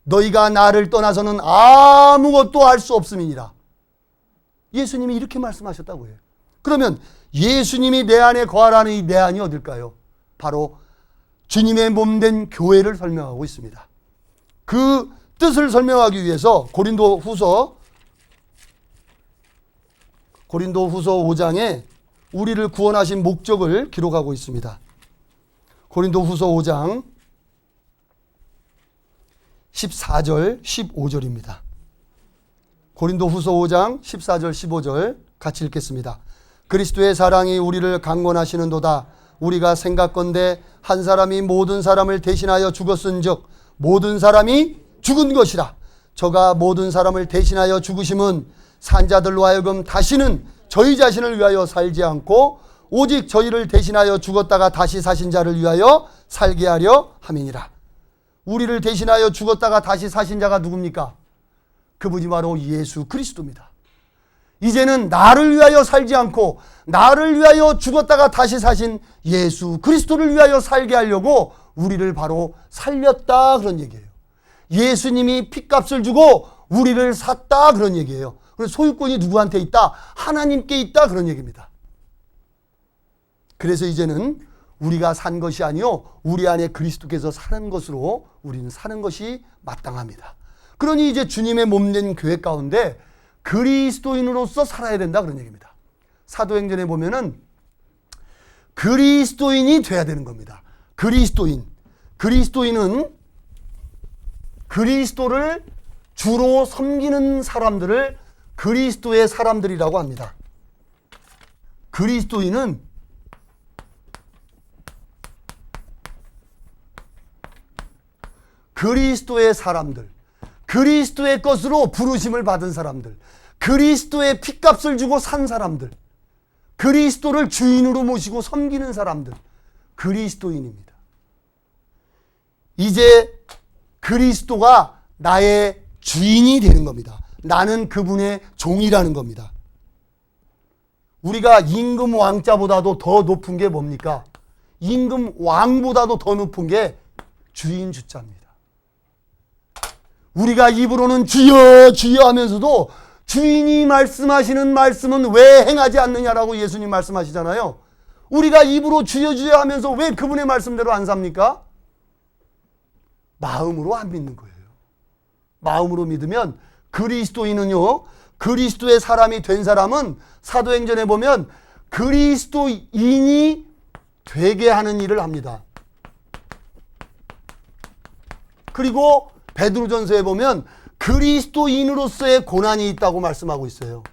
너희가 나를 떠나서는 아무것도 할 수 없음이니라. 예수님이 이렇게 말씀하셨다고 해요. 그러면 예수님이 내 안에 거하라는 이 내 안이 어딜까요? 바로 주님의 몸된 교회를 설명하고 있습니다. 그 뜻을 설명하기 위해서 고린도 후서 5장에 우리를 구원하신 목적을 기록하고 있습니다. 고린도 후서 5장 14절 15절입니다. 고린도 후서 5장 14절 15절 같이 읽겠습니다. 그리스도의 사랑이 우리를 강권하시는도다. 우리가 생각건대 한 사람이 모든 사람을 대신하여 죽었은즉 모든 사람이 죽은 것이라. 저가 모든 사람을 대신하여 죽으심은 산자들로 하여금 다시는 저희 자신을 위하여 살지 않고 오직 저희를 대신하여 죽었다가 다시 사신 자를 위하여 살게 하려 함이니라. 우리를 대신하여 죽었다가 다시 사신 자가 누굽니까? 그분이 바로 예수 그리스도입니다. 이제는 나를 위하여 살지 않고 나를 위하여 죽었다가 다시 사신 예수 그리스도를 위하여 살게 하려고 우리를 바로 살렸다, 그런 얘기예요. 예수님이 핏값을 주고 우리를 샀다, 그런 얘기예요. 그래서 소유권이 누구한테 있다? 하나님께 있다, 그런 얘기입니다. 그래서 이제는 우리가 산 것이 아니요 우리 안에 그리스도께서 사는 것으로 우리는 사는 것이 마땅합니다. 그러니 이제 주님의 몸된 교회 가운데 그리스도인으로서 살아야 된다, 그런 얘기입니다. 사도행전에 보면은 그리스도인이 돼야 되는 겁니다. 그리스도인은 그리스도를 주로 섬기는 사람들을 그리스도의 사람들이라고 합니다. 그리스도인은 그리스도의 사람들, 그리스도의 것으로 부르심을 받은 사람들, 그리스도의 핏값을 주고 산 사람들, 그리스도를 주인으로 모시고 섬기는 사람들, 그리스도인입니다. 이제 그리스도가 나의 주인이 되는 겁니다. 나는 그분의 종이라는 겁니다. 우리가 임금 왕자보다도 더 높은 게 뭡니까? 임금 왕보다도 더 높은 게 주인 주자입니다. 우리가 입으로는 주여 주여 하면서도 주인이 말씀하시는 말씀은 왜 행하지 않느냐라고 예수님 말씀하시잖아요. 우리가 입으로 주여 주여 하면서 왜 그분의 말씀대로 안 삽니까? 마음으로 안 믿는 거예요. 마음으로 믿으면 그리스도인은요, 그리스도의 사람이 된 사람은 사도행전에 보면 그리스도인이 되게 하는 일을 합니다. 그리고 베드로전서에 보면 그리스도인으로서의 고난이 있다고 말씀하고 있어요.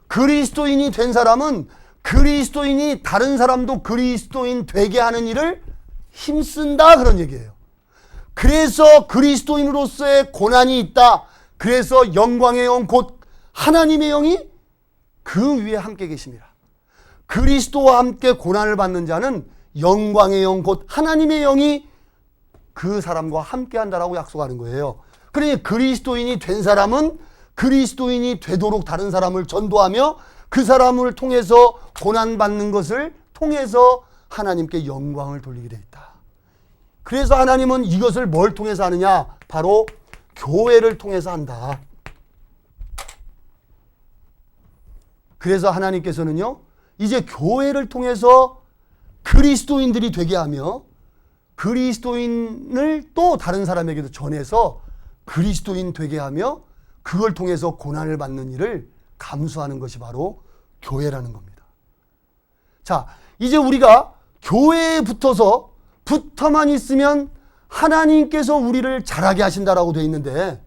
그리스도인이 된 사람은 그리스도인이 다른 사람도 그리스도인 되게 하는 일을 힘쓴다, 그런 얘기예요. 그래서 그리스도인으로서의 고난이 있다. 그래서 영광의 영 곧 하나님의 영이 그 위에 함께 계십니다. 그리스도와 함께 고난을 받는 자는 영광의 영 곧 하나님의 영이 그 사람과 함께 한다라고 약속하는 거예요. 그러니 그리스도인이 된 사람은 그리스도인이 되도록 다른 사람을 전도하며 그 사람을 통해서 고난받는 것을 통해서 하나님께 영광을 돌리게 되어 있다. 그래서 하나님은 이것을 뭘 통해서 하느냐? 바로 교회를 통해서 한다. 그래서 하나님께서는요, 이제 교회를 통해서 그리스도인들이 되게 하며 그리스도인을 또 다른 사람에게도 전해서 그리스도인 되게 하며 그걸 통해서 고난을 받는 일을 감수하는 것이 바로 교회라는 겁니다. 자, 이제 우리가 교회에 붙어만 있으면 하나님께서 우리를 자라게 하신다라고 되어 있는데,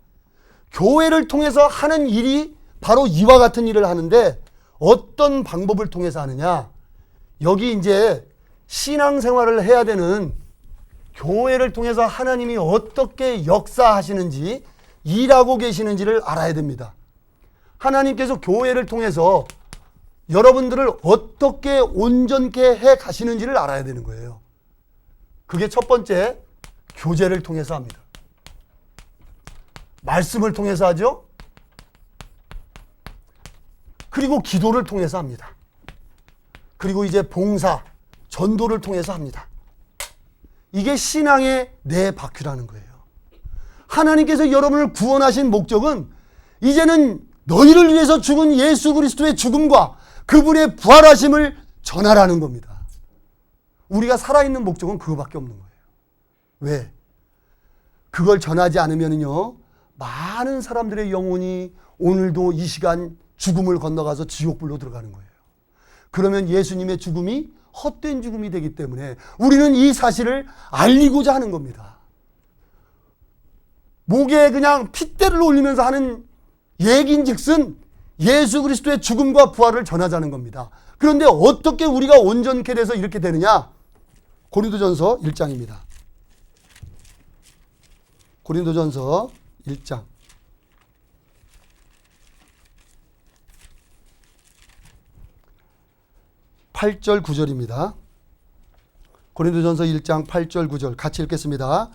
교회를 통해서 하는 일이 바로 이와 같은 일을 하는데 어떤 방법을 통해서 하느냐? 여기 이제 신앙생활을 해야 되는 교회를 통해서 하나님이 어떻게 역사하시는지, 일하고 계시는지를 알아야 됩니다. 하나님께서 교회를 통해서 여러분들을 어떻게 온전케 해 가시는지를 알아야 되는 거예요. 그게 첫 번째, 교제를 통해서 합니다. 말씀을 통해서 하죠. 그리고 기도를 통해서 합니다. 그리고 이제 봉사, 전도를 통해서 합니다. 이게 신앙의 네 바퀴라는 거예요. 하나님께서 여러분을 구원하신 목적은 이제는 너희를 위해서 죽은 예수 그리스도의 죽음과 그분의 부활하심을 전하라는 겁니다. 우리가 살아있는 목적은 그거밖에 없는 거예요. 왜? 그걸 전하지 않으면요, 많은 사람들의 영혼이 오늘도 이 시간 죽음을 건너가서 지옥불로 들어가는 거예요. 그러면 예수님의 죽음이 헛된 죽음이 되기 때문에 우리는 이 사실을 알리고자 하는 겁니다. 목에 그냥 핏대를 올리면서 하는 얘기인즉슨 예수 그리스도의 죽음과 부활을 전하자는 겁니다. 그런데 어떻게 우리가 온전케 돼서 이렇게 되느냐? 고린도전서 1장입니다. 고린도전서 1장 8절 9절입니다. 고린도전서 1장 8절 9절 같이 읽겠습니다.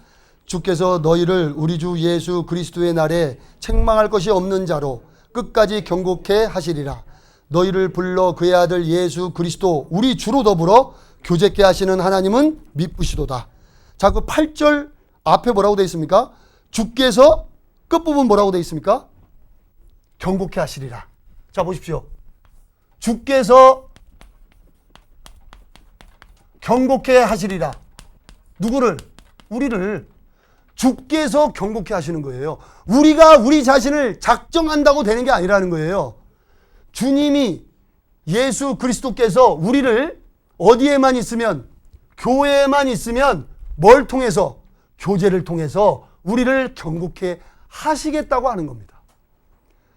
주께서 너희를 우리 주 예수 그리스도의 날에 책망할 것이 없는 자로 끝까지 경고케 하시리라. 너희를 불러 그의 아들 예수 그리스도 우리 주로 더불어 교제케 하시는 하나님은 미쁘시도다. 자, 그 8절 앞에 뭐라고 되어 있습니까? 주께서 끝부분 뭐라고 되어 있습니까? 경고케 하시리라. 자, 보십시오. 주께서 경고케 하시리라. 누구를? 우리를. 주께서 경고케 하시는 거예요. 우리가 우리 자신을 작정한다고 되는 게 아니라는 거예요. 주님이 예수 그리스도께서 우리를 어디에만 있으면, 교회에만 있으면 뭘 통해서? 교제를 통해서 우리를 경고케 하시겠다고 하는 겁니다.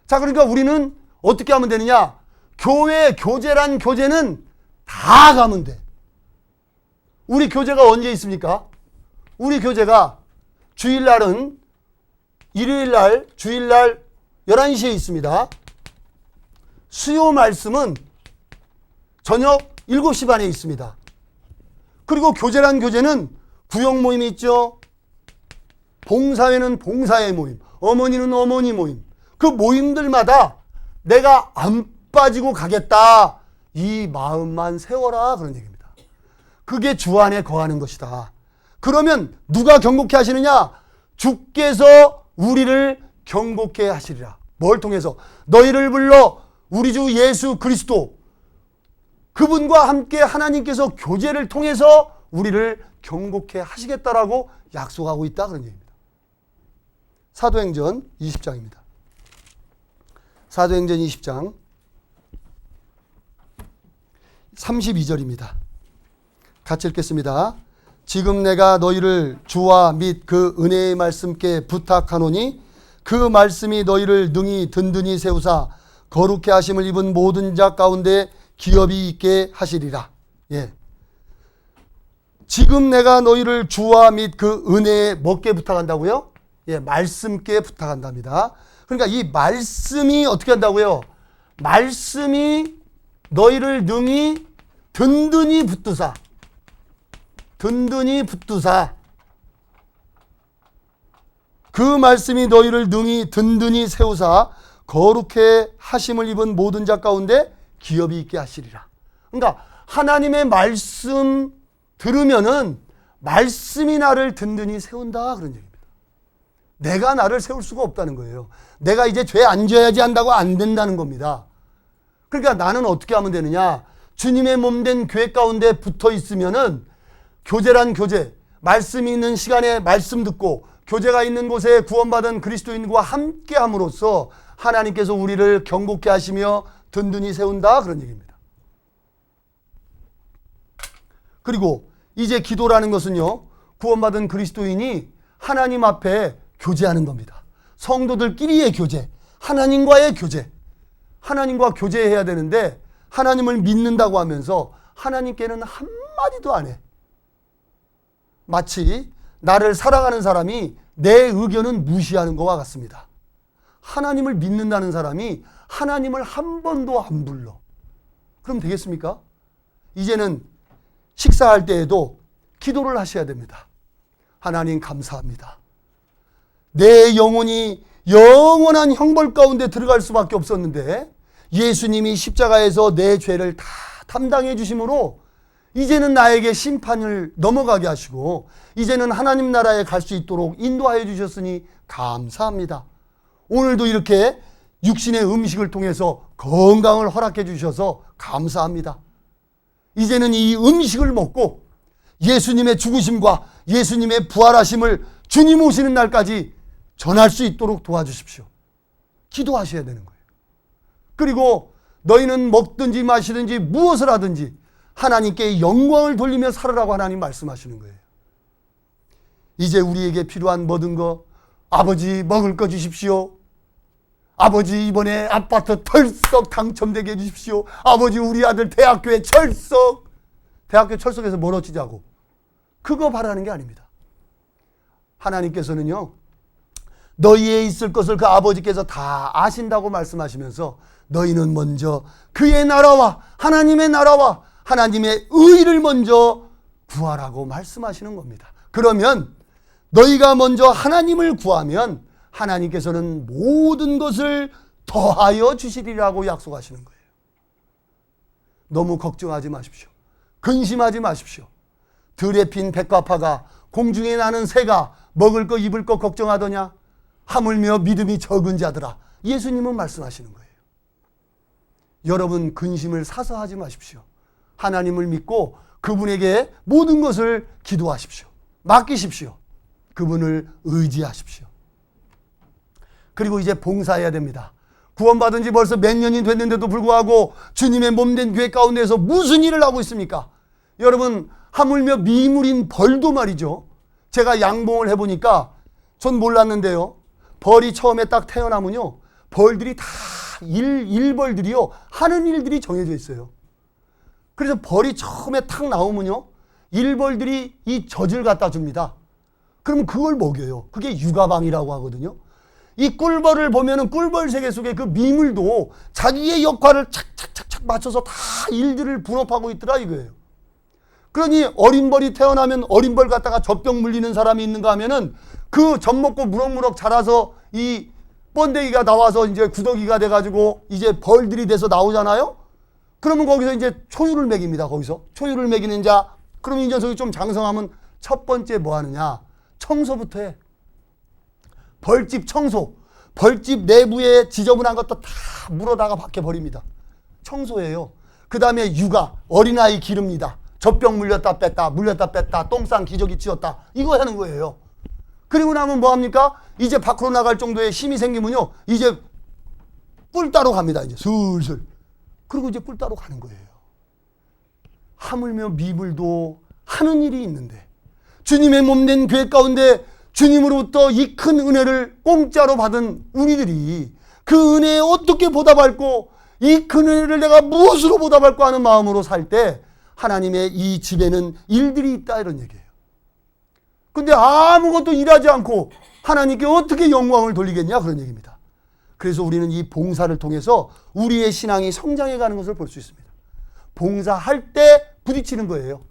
자, 그러니까 우리는 어떻게 하면 되느냐? 교회 교제란 교제는 다 가면 돼. 우리 교제가 언제 있습니까? 우리 교제가 주일날은 일요일날, 주일날 11시에 있습니다. 수요 말씀은 저녁 7시 반에 있습니다. 그리고 교제란 교제는 구역 모임이 있죠. 봉사회는 봉사회 모임, 어머니는 어머니 모임. 그 모임들마다 내가 안 빠지고 가겠다. 이 마음만 세워라. 그런 얘기입니다. 그게 주 안에 거하는 것이다. 그러면 누가 경고케 하시느냐? 주께서 우리를 경고케 하시리라. 뭘 통해서? 너희를 불러 우리 주 예수 그리스도 그분과 함께 하나님께서 교제를 통해서 우리를 경고케 하시겠다라고 약속하고 있다. 그런 얘기입니다. 사도행전 20장입니다. 사도행전 20장 32절입니다. 같이 읽겠습니다. 지금 내가 너희를 주와 및 그 은혜의 말씀께 부탁하노니 그 말씀이 너희를 능히 든든히 세우사 거룩해 하심을 입은 모든 자 가운데 기업이 있게 하시리라. 예. 지금 내가 너희를 주와 및 그 은혜에 뭐께 부탁한다고요? 예, 말씀께 부탁한답니다. 그러니까 이 말씀이 어떻게 한다고요? 말씀이 너희를 능히 든든히 붙드사. 든든히 붙드사. 그 말씀이 너희를 능히 든든히 세우사 거룩해 하심을 입은 모든 자 가운데 기업이 있게 하시리라. 그러니까 하나님의 말씀 들으면은 말씀이 나를 든든히 세운다. 그런 얘기입니다. 내가 나를 세울 수가 없다는 거예요. 내가 이제 죄 안 져야지 한다고 안 된다는 겁니다. 그러니까 나는 어떻게 하면 되느냐? 주님의 몸된 교회 가운데 붙어 있으면은 교제란 교제, 말씀이 있는 시간에 말씀 듣고 교제가 있는 곳에 구원받은 그리스도인과 함께 함으로써 하나님께서 우리를 경고케 하시며 든든히 세운다. 그런 얘기입니다. 그리고 이제 기도라는 것은요, 구원받은 그리스도인이 하나님 앞에 교제하는 겁니다. 성도들끼리의 교제, 하나님과의 교제. 하나님과 교제해야 되는데 하나님을 믿는다고 하면서 하나님께는 한마디도 안 해. 마치 나를 사랑하는 사람이 내 의견은 무시하는 것과 같습니다. 하나님을 믿는다는 사람이 하나님을 한 번도 안 불러. 그럼 되겠습니까? 이제는 식사할 때에도 기도를 하셔야 됩니다. 하나님 감사합니다. 내 영혼이 영원한 형벌 가운데 들어갈 수밖에 없었는데 예수님이 십자가에서 내 죄를 다 담당해 주심으로 이제는 나에게 심판을 넘어가게 하시고 이제는 하나님 나라에 갈 수 있도록 인도하여 주셨으니 감사합니다. 오늘도 이렇게 육신의 음식을 통해서 건강을 허락해 주셔서 감사합니다. 이제는 이 음식을 먹고 예수님의 죽으심과 예수님의 부활하심을 주님 오시는 날까지 전할 수 있도록 도와주십시오. 기도하셔야 되는 거예요. 그리고 너희는 먹든지 마시든지 무엇을 하든지 하나님께 영광을 돌리며 살으라고 하나님 말씀하시는 거예요. 이제 우리에게 필요한 모든 거, 아버지 먹을 거 주십시오. 아버지 이번에 아파트 털썩 당첨되게 해주십시오. 아버지 우리 아들 대학교에 철석. 대학교 철석에서 뭘 어찌자고. 그거 바라는 게 아닙니다. 하나님께서는요, 너희에 있을 것을 그 아버지께서 다 아신다고 말씀하시면서 너희는 먼저 그의 나라와 하나님의 나라와 하나님의 의를 먼저 구하라고 말씀하시는 겁니다. 그러면 너희가 먼저 하나님을 구하면 하나님께서는 모든 것을 더하여 주시리라고 약속하시는 거예요. 너무 걱정하지 마십시오. 근심하지 마십시오. 들에 핀 백과파가 공중에 나는 새가 먹을 거 입을 거 걱정하더냐? 하물며 믿음이 적은 자들아. 예수님은 말씀하시는 거예요. 여러분 근심을 사서 하지 마십시오. 하나님을 믿고 그분에게 모든 것을 기도하십시오. 맡기십시오. 그분을 의지하십시오. 그리고 이제 봉사해야 됩니다. 구원받은 지 벌써 몇 년이 됐는데도 불구하고 주님의 몸된 교회 가운데서 무슨 일을 하고 있습니까? 여러분 하물며 미물인 벌도 말이죠. 제가 양봉을 해보니까 전 몰랐는데요. 벌이 처음에 딱 태어나면요. 벌들이 다 일벌들이요. 하는 일들이 정해져 있어요. 그래서 벌이 처음에 탁 나오면요. 일벌들이 이 젖을 갖다 줍니다. 그러면 그걸 먹여요. 그게 육아방이라고 하거든요. 이 꿀벌을 보면은 꿀벌 세계 속에 그 미물도 자기의 역할을 착착착착 맞춰서 다 일들을 분업하고 있더라 이거예요. 그러니 어린 벌이 태어나면 어린 벌 갖다가 젖병 물리는 사람이 있는가 하면은 그 젖 먹고 무럭무럭 자라서 이 번데기가 나와서 이제 구더기가 돼가지고 이제 벌들이 돼서 나오잖아요. 그러면 거기서 이제 초유를 먹입니다. 거기서 초유를 먹이는 자. 그러면 이 녀석이 좀 장성하면 첫 번째 뭐 하느냐? 청소부터 해. 벌집 청소. 벌집 내부에 지저분한 것도 다 물어다가 밖에 버립니다. 청소예요. 그 다음에 육아. 어린아이 기릅니다. 젖병 물렸다 뺐다 물렸다 뺐다 똥 싼 기저귀 치웠다 이거 하는 거예요. 그리고 나면 뭐합니까? 이제 밖으로 나갈 정도의 힘이 생기면요. 이제 뿔 따러 갑니다. 이제 슬슬. 그리고 이제 뿔 따러 가는 거예요. 하물며 미불도 하는 일이 있는데 주님의 몸된 교회 가운데 주님으로부터 이 큰 은혜를 공짜로 받은 우리들이 그 은혜에 어떻게 보답할고 이 큰 은혜를 내가 무엇으로 보답할까 하는 마음으로 살 때 하나님의 이 집에는 일들이 있다 이런 얘기예요. 근데 아무것도 일하지 않고 하나님께 어떻게 영광을 돌리겠냐 그런 얘기입니다. 그래서 우리는 이 봉사를 통해서 우리의 신앙이 성장해 가는 것을 볼 수 있습니다. 봉사할 때 부딪히는 거예요.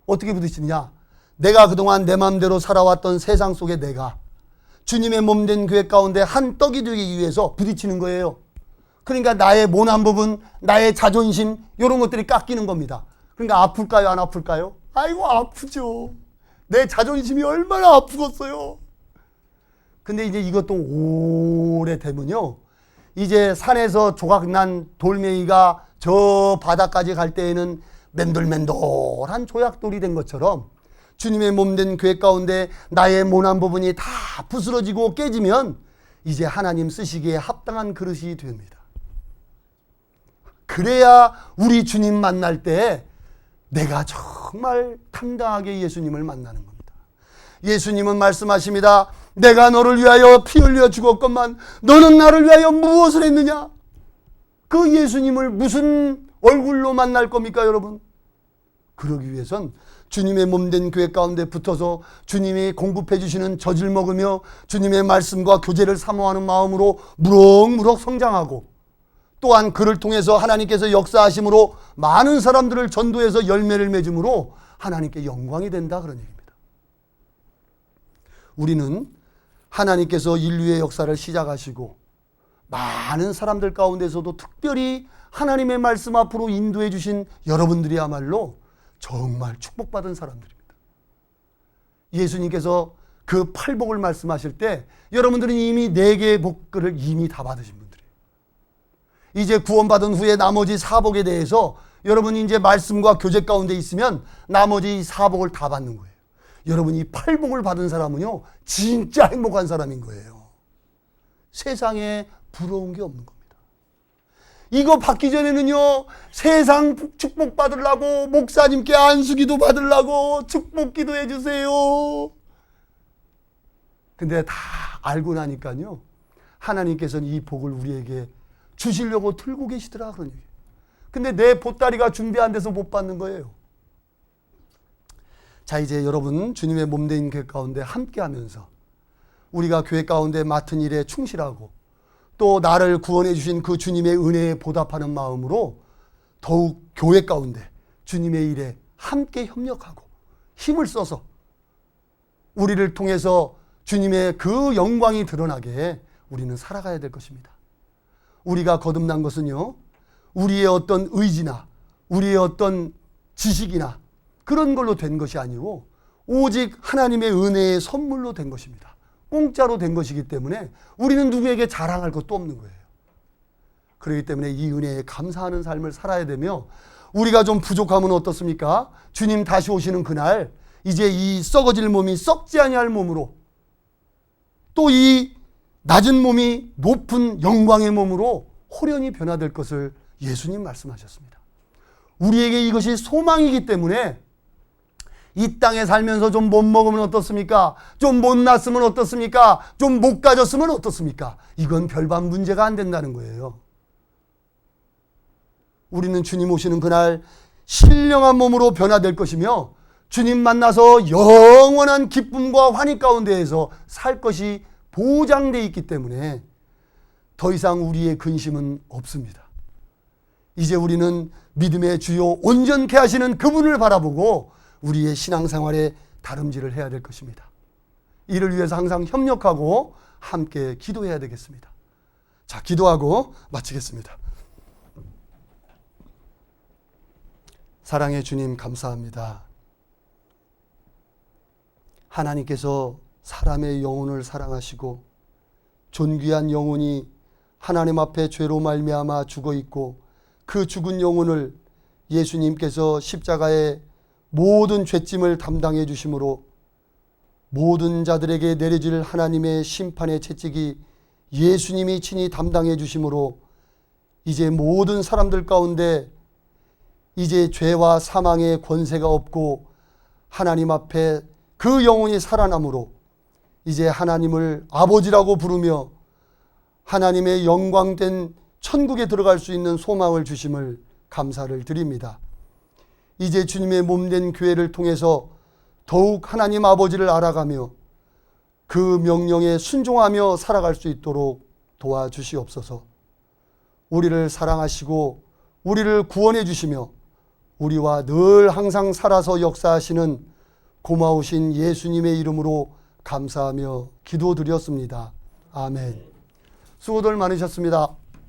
어떻게 부딪히느냐? 내가 그동안 내 마음대로 살아왔던 세상 속에 내가 주님의 몸된 교회 가운데 한 떡이 되기 위해서 부딪히는 거예요. 그러니까 나의 모난 부분, 나의 자존심 이런 것들이 깎이는 겁니다. 그러니까 아플까요? 안 아플까요? 아이고 아프죠. 내 자존심이 얼마나 아프겠어요. 근데 이제 이것도 오래되면요. 이제 산에서 조각난 돌멩이가 저 바다까지 갈 때에는 맨돌맨돌한 조약돌이 된 것처럼 주님의 몸된 교회 가운데 나의 모난 부분이 다 부스러지고 깨지면 이제 하나님 쓰시기에 합당한 그릇이 됩니다. 그래야 우리 주님 만날 때 내가 정말 당당하게 예수님을 만나는 겁니다. 예수님은 말씀하십니다. 내가 너를 위하여 피 흘려 죽었건만 너는 나를 위하여 무엇을 했느냐? 그 예수님을 무슨 얼굴로 만날 겁니까 여러분? 그러기 위해선 주님의 몸된 교회 가운데 붙어서 주님이 공급해 주시는 젖을 먹으며 주님의 말씀과 교제를 사모하는 마음으로 무럭무럭 성장하고 또한 그를 통해서 하나님께서 역사하심으로 많은 사람들을 전도해서 열매를 맺음으로 하나님께 영광이 된다 그런 얘기입니다. 우리는 하나님께서 인류의 역사를 시작하시고 많은 사람들 가운데서도 특별히 하나님의 말씀 앞으로 인도해 주신 여러분들이야말로 정말 축복받은 사람들입니다. 예수님께서 그 팔복을 말씀하실 때 여러분들은 이미 4개의 복을 이미 다 받으신 분들이에요. 이제 구원받은 후에 나머지 4복에 대해서 여러분이 이제 말씀과 교제 가운데 있으면 나머지 4복을 다 받는 거예요. 여러분이 8복을 받은 사람은요, 진짜 행복한 사람인 거예요. 세상에 부러운 게 없는 겁니다. 이거 받기 전에는요, 세상 축복 받으려고 목사님께 안수기도 받으려고 축복 기도해 주세요. 근데 다 알고 나니까요, 하나님께서는 이 복을 우리에게 주시려고 들고 계시더라, 그런 얘기예요. 근데 내 보따리가 준비 안 돼서 못 받는 거예요. 자, 이제 여러분 주님의 몸된 교회 가운데 함께 하면서 우리가 교회 가운데 맡은 일에 충실하고 또 나를 구원해 주신 그 주님의 은혜에 보답하는 마음으로 더욱 교회 가운데 주님의 일에 함께 협력하고 힘을 써서 우리를 통해서 주님의 그 영광이 드러나게 우리는 살아가야 될 것입니다. 우리가 거듭난 것은요, 우리의 어떤 의지나 우리의 어떤 지식이나 그런 걸로 된 것이 아니고 오직 하나님의 은혜의 선물로 된 것입니다. 공짜로 된 것이기 때문에 우리는 누구에게 자랑할 것도 없는 거예요. 그렇기 때문에 이 은혜에 감사하는 삶을 살아야 되며, 우리가 좀 부족하면 어떻습니까? 주님 다시 오시는 그날 이제 이 썩어질 몸이 썩지 아니할 몸으로, 또 이 낮은 몸이 높은 영광의 몸으로 호련히 변화될 것을 예수님 말씀하셨습니다. 우리에게 이것이 소망이기 때문에 이 땅에 살면서 좀 못 먹으면 어떻습니까? 좀 못 났으면 어떻습니까? 좀 못 가졌으면 어떻습니까? 이건 별반 문제가 안 된다는 거예요. 우리는 주님 오시는 그날 신령한 몸으로 변화될 것이며 주님 만나서 영원한 기쁨과 환희 가운데에서 살 것이 보장되어 있기 때문에 더 이상 우리의 근심은 없습니다. 이제 우리는 믿음의 주요 온전케 하시는 그분을 바라보고 우리의 신앙생활에 다름질을 해야 될 것입니다. 이를 위해서 항상 협력하고 함께 기도해야 되겠습니다. 자, 기도하고 마치겠습니다. 사랑의 주님, 감사합니다. 하나님께서 사람의 영혼을 사랑하시고 존귀한 영혼이 하나님 앞에 죄로 말미암아 죽어 있고 그 죽은 영혼을 예수님께서 십자가에 모든 죄짐을 담당해 주심으로 모든 자들에게 내려질 하나님의 심판의 채찍이 예수님이 친히 담당해 주심으로 이제 모든 사람들 가운데 이제 죄와 사망의 권세가 없고 하나님 앞에 그 영혼이 살아남으로 이제 하나님을 아버지라고 부르며 하나님의 영광된 천국에 들어갈 수 있는 소망을 주심을 감사를 드립니다. 이제 주님의 몸된 교회를 통해서 더욱 하나님 아버지를 알아가며 그 명령에 순종하며 살아갈 수 있도록 도와주시옵소서. 우리를 사랑하시고 우리를 구원해 주시며 우리와 늘 항상 살아서 역사하시는 고마우신 예수님의 이름으로 감사하며 기도드렸습니다. 아멘. 수고들 많으셨습니다.